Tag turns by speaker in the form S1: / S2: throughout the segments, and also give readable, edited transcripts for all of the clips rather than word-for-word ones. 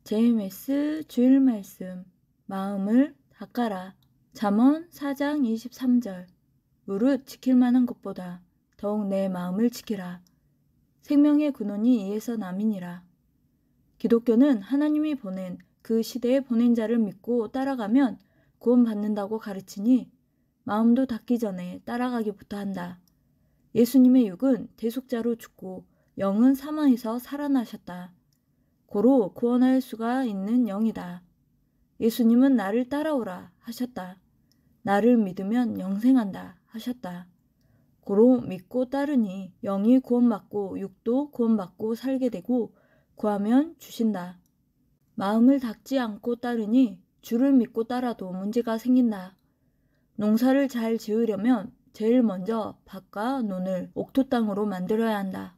S1: JMS 주일 말씀 마음을 닦아라. 잠언 4장 23절 무릇 지킬 만한 것보다 더욱 내 마음을 지키라. 생명의 근원이 이에서 남이니라. 기독교는 하나님이 보낸 그 시대에 보낸 자를 믿고 따라가면 구원받는다고 가르치니 마음도 닦기 전에 따라가기부터 한다. 예수님의 육은 대속자로 죽고 영은 사망에서 살아나셨다. 고로 구원할 수가 있는 영이다. 예수님은 나를 따라오라 하셨다. 나를 믿으면 영생한다 하셨다. 고로 믿고 따르니 영이 구원받고 육도 구원받고 살게 되고 구하면 주신다. 마음을 닦지 않고 따르니 주를 믿고 따라도 문제가 생긴다. 농사를 잘 지으려면 제일 먼저 밭과 논을 옥토 땅으로 만들어야 한다.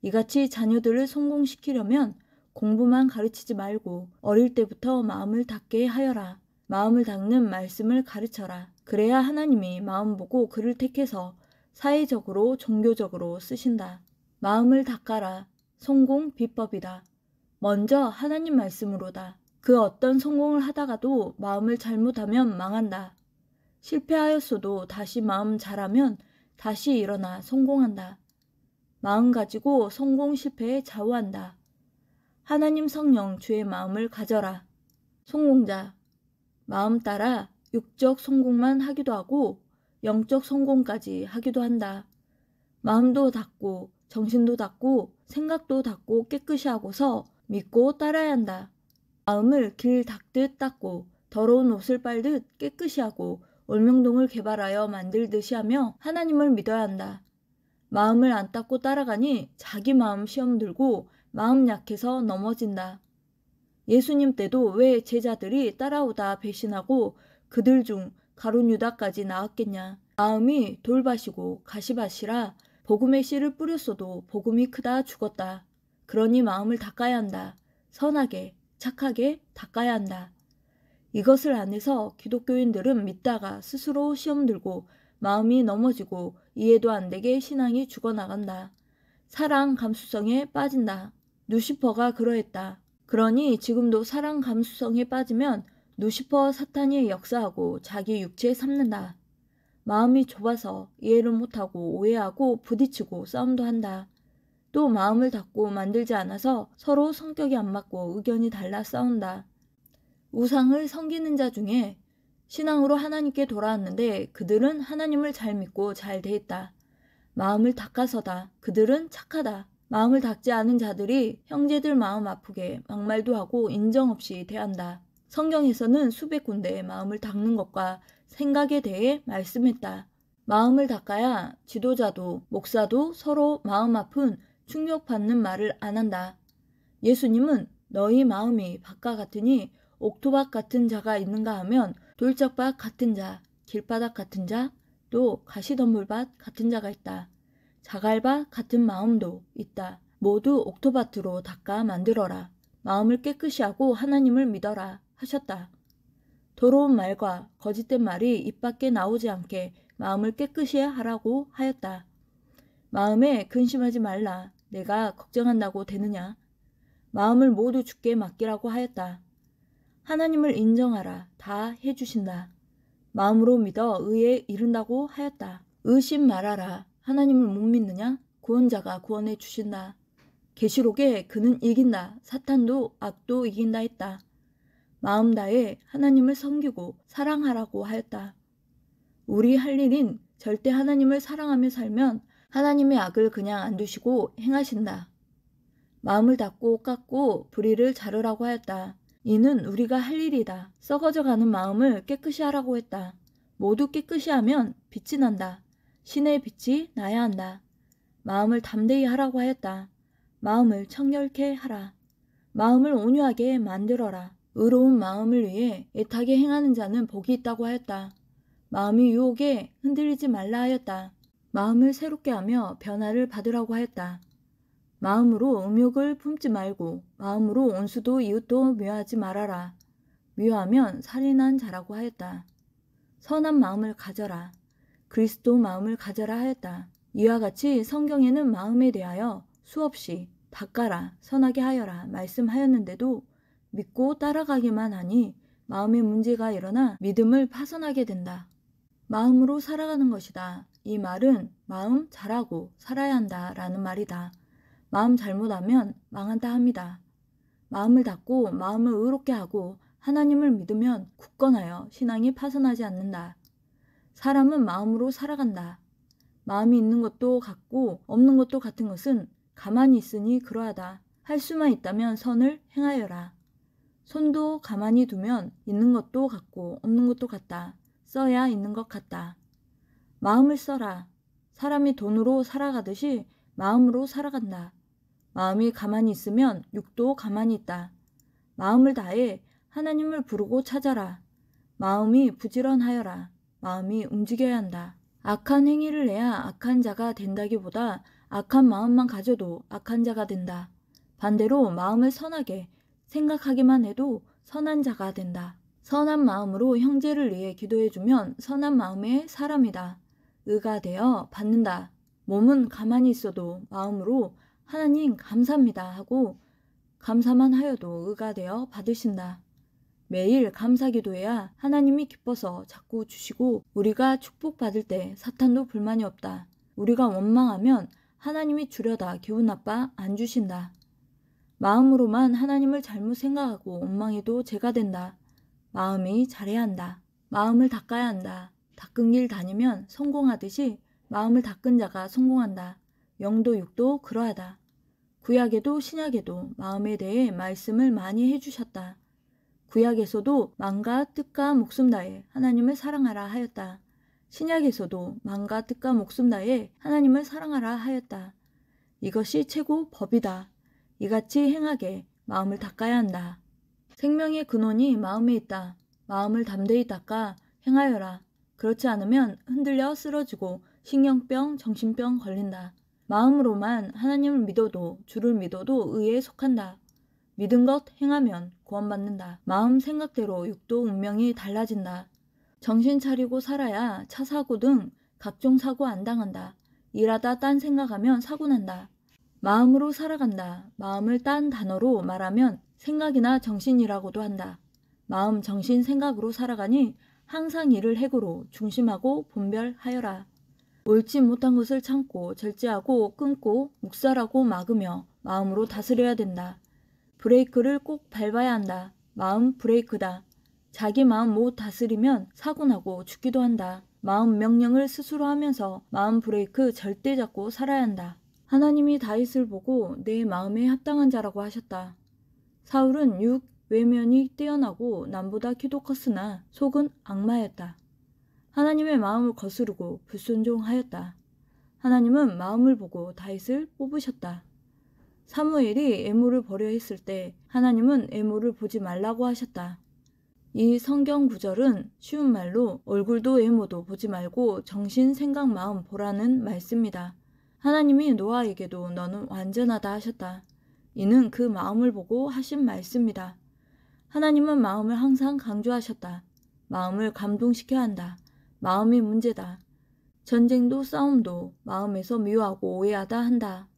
S1: 이같이 자녀들을 성공시키려면 공부만 가르치지 말고 어릴 때부터 마음을 닦게 하여라. 마음을 닦는 말씀을 가르쳐라. 그래야 하나님이 마음 보고 그를 택해서 사회적으로 종교적으로 쓰신다. 마음을 닦아라. 성공 비법이다. 먼저 하나님 말씀으로다. 그 어떤 성공을 하다가도 마음을 잘못하면 망한다. 실패하였어도 다시 마음 잘하면 다시 일어나 성공한다. 마음 가지고 성공 실패에 좌우한다. 하나님 성령 주의 마음을 가져라. 성공자. 마음 따라 육적 성공만 하기도 하고 영적 성공까지 하기도 한다. 마음도 닦고 정신도 닦고 생각도 닦고 깨끗이 하고서 믿고 따라야 한다. 마음을 길 닦듯 닦고 더러운 옷을 빨듯 깨끗이 하고 올명동을 개발하여 만들듯이 하며 하나님을 믿어야 한다. 마음을 안 닦고 따라가니 자기 마음 시험 들고 마음 약해서 넘어진다. 예수님 때도 왜 제자들이 따라오다 배신하고 그들 중 가룟 유다까지 나왔겠냐. 마음이 돌밭이고 가시밭이라 복음의 씨를 뿌렸어도 복음이 크다 죽었다. 그러니 마음을 닦아야 한다. 선하게 착하게 닦아야 한다. 이것을 안 해서 기독교인들은 믿다가 스스로 시험 들고 마음이 넘어지고 이해도 안 되게 신앙이 죽어나간다. 사랑 감수성에 빠진다. 루시퍼가 그러했다. 그러니 지금도 사랑 감수성에 빠지면 루시퍼 사탄이 역사하고 자기 육체에 삼는다. 마음이 좁아서 이해를 못하고 오해하고 부딪히고 싸움도 한다. 또 마음을 닫고 만들지 않아서 서로 성격이 안 맞고 의견이 달라 싸운다. 우상을 섬기는 자 중에 신앙으로 하나님께 돌아왔는데 그들은 하나님을 잘 믿고 잘 대했다. 마음을 닦아서다. 그들은 착하다. 마음을 닦지 않은 자들이 형제들 마음 아프게 막말도 하고 인정 없이 대한다. 성경에서는 수백 군데 마음을 닦는 것과 생각에 대해 말씀했다. 마음을 닦아야 지도자도 목사도 서로 마음 아픈 충격받는 말을 안 한다. 예수님은 너희 마음이 밭과 같으니 옥토밭 같은 자가 있는가 하면 돌짝밭 같은 자, 길바닥 같은 자, 또 가시덤불밭 같은 자가 있다. 자갈밭 같은 마음도 있다. 모두 옥토밭으로 닦아 만들어라. 마음을 깨끗이 하고 하나님을 믿어라 하셨다. 더러운 말과 거짓된 말이 입 밖에 나오지 않게 마음을 깨끗이 하라고 하였다. 마음에 근심하지 말라. 내가 걱정한다고 되느냐. 마음을 모두 주께 맡기라고 하였다. 하나님을 인정하라. 다 해주신다. 마음으로 믿어 의에 이른다고 하였다. 의심 말아라. 하나님을 못 믿느냐? 구원자가 구원해 주신다. 계시록에 그는 이긴다. 사탄도 악도 이긴다 했다. 마음 다해 하나님을 섬기고 사랑하라고 하였다. 우리 할 일인 절대 하나님을 사랑하며 살면 하나님의 악을 그냥 안 두시고 행하신다. 마음을 닫고 깎고 불의를 자르라고 하였다. 이는 우리가 할 일이다. 썩어져 가는 마음을 깨끗이 하라고 했다. 모두 깨끗이 하면 빛이 난다. 신의 빛이 나야 한다. 마음을 담대히 하라고 하였다. 마음을 청결케 하라. 마음을 온유하게 만들어라. 의로운 마음을 위해 애타게 행하는 자는 복이 있다고 하였다. 마음이 유혹에 흔들리지 말라 하였다. 마음을 새롭게 하며 변화를 받으라고 하였다. 마음으로 음욕을 품지 말고 마음으로 온수도 이웃도 미워하지 말아라. 미워하면 살인한 자라고 하였다. 선한 마음을 가져라. 그리스도 마음을 가져라 하였다. 이와 같이 성경에는 마음에 대하여 수없이 닦아라 선하게 하여라 말씀하였는데도 믿고 따라가기만 하니 마음에 문제가 일어나 믿음을 파손하게 된다. 마음으로 살아가는 것이다. 이 말은 마음 잘하고 살아야 한다 라는 말이다. 마음 잘못하면 망한다 합니다. 마음을 닫고 마음을 의롭게 하고 하나님을 믿으면 굳건하여 신앙이 파손하지 않는다. 사람은 마음으로 살아간다. 마음이 있는 것도 같고 없는 것도 같은 것은 가만히 있으니 그러하다. 할 수만 있다면 선을 행하여라. 손도 가만히 두면 있는 것도 같고 없는 것도 같다. 써야 있는 것 같다. 마음을 써라. 사람이 돈으로 살아가듯이 마음으로 살아간다. 마음이 가만히 있으면 육도 가만히 있다. 마음을 다해 하나님을 부르고 찾아라. 마음이 부지런하여라. 마음이 움직여야 한다. 악한 행위를 해야 악한 자가 된다기보다 악한 마음만 가져도 악한 자가 된다. 반대로 마음을 선하게 생각하기만 해도 선한 자가 된다. 선한 마음으로 형제를 위해 기도해주면 선한 마음의 사람이다. 의가 되어 받는다. 몸은 가만히 있어도 마음으로 하나님 감사합니다 하고 감사만 하여도 의가 되어 받으신다. 매일 감사 기도해야 하나님이 기뻐서 자꾸 주시고 우리가 축복받을 때 사탄도 불만이 없다. 우리가 원망하면 하나님이 주려다 기분 나빠 안 주신다. 마음으로만 하나님을 잘못 생각하고 원망해도 죄가 된다. 마음이 잘해야 한다. 마음을 닦아야 한다. 닦은 길 다니면 성공하듯이 마음을 닦은 자가 성공한다. 영도 육도 그러하다. 구약에도 신약에도 마음에 대해 말씀을 많이 해주셨다. 구약에서도 마음과 뜻과 목숨 다해 하나님을 사랑하라 하였다. 신약에서도 마음과 뜻과 목숨 다해 하나님을 사랑하라 하였다. 이것이 최고 법이다. 이같이 행하게 마음을 닦아야 한다. 생명의 근원이 마음에 있다. 마음을 담대히 닦아 행하여라. 그렇지 않으면 흔들려 쓰러지고 신경병, 정신병 걸린다. 마음으로만 하나님을 믿어도 주를 믿어도 의에 속한다. 믿은 것 행하면 구원받는다. 마음 생각대로 육도 운명이 달라진다. 정신 차리고 살아야 차 사고 등 각종 사고 안 당한다. 일하다 딴 생각하면 사고 난다. 마음으로 살아간다. 마음을 딴 단어로 말하면 생각이나 정신이라고도 한다. 마음, 정신, 생각으로 살아가니 항상 이를 핵으로 중심하고 분별하여라. 옳지 못한 것을 참고 절제하고 끊고 묵살하고 막으며 마음으로 다스려야 된다. 브레이크를 꼭 밟아야 한다. 마음 브레이크다. 자기 마음 못 다스리면 사고나고 죽기도 한다. 마음 명령을 스스로 하면서 마음 브레이크 절대 잡고 살아야 한다. 하나님이 다윗을 보고 내 마음에 합당한 자라고 하셨다. 사울은 육 외면이 뛰어나고 남보다 키도 컸으나 속은 악마였다. 하나님의 마음을 거스르고 불순종하였다. 하나님은 마음을 보고 다윗을 뽑으셨다. 사무엘이 애모를 버려 했을 때 하나님은 애모를 보지 말라고 하셨다. 이 성경 구절은 쉬운 말로 얼굴도 애모도 보지 말고 정신, 생각, 마음 보라는 말씀이다. 하나님이 노아에게도 너는 완전하다 하셨다. 이는 그 마음을 보고 하신 말씀이다. 하나님은 마음을 항상 강조하셨다. 마음을 감동시켜야 한다. 마음이 문제다. 전쟁도 싸움도 마음에서 미워하고 오해하다 한다.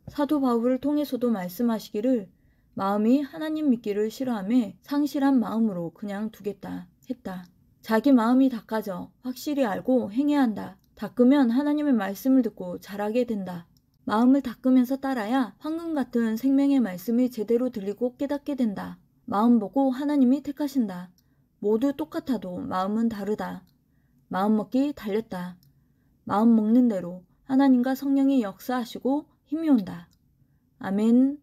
S1: 사도 바울을 통해서도 말씀하시기를 마음이 하나님 믿기를 싫어하며 상실한 마음으로 그냥 두겠다 했다. 자기 마음이 닦아져 확실히 알고 행해야 한다. 닦으면 하나님의 말씀을 듣고 잘하게 된다. 마음을 닦으면서 따라야 황금 같은 생명의 말씀이 제대로 들리고 깨닫게 된다. 마음 보고 하나님이 택하신다. 모두 똑같아도 마음은 다르다. 마음먹기 달렸다. 마음 먹는 대로 하나님과 성령이 역사하시고 힘이 온다. 아멘.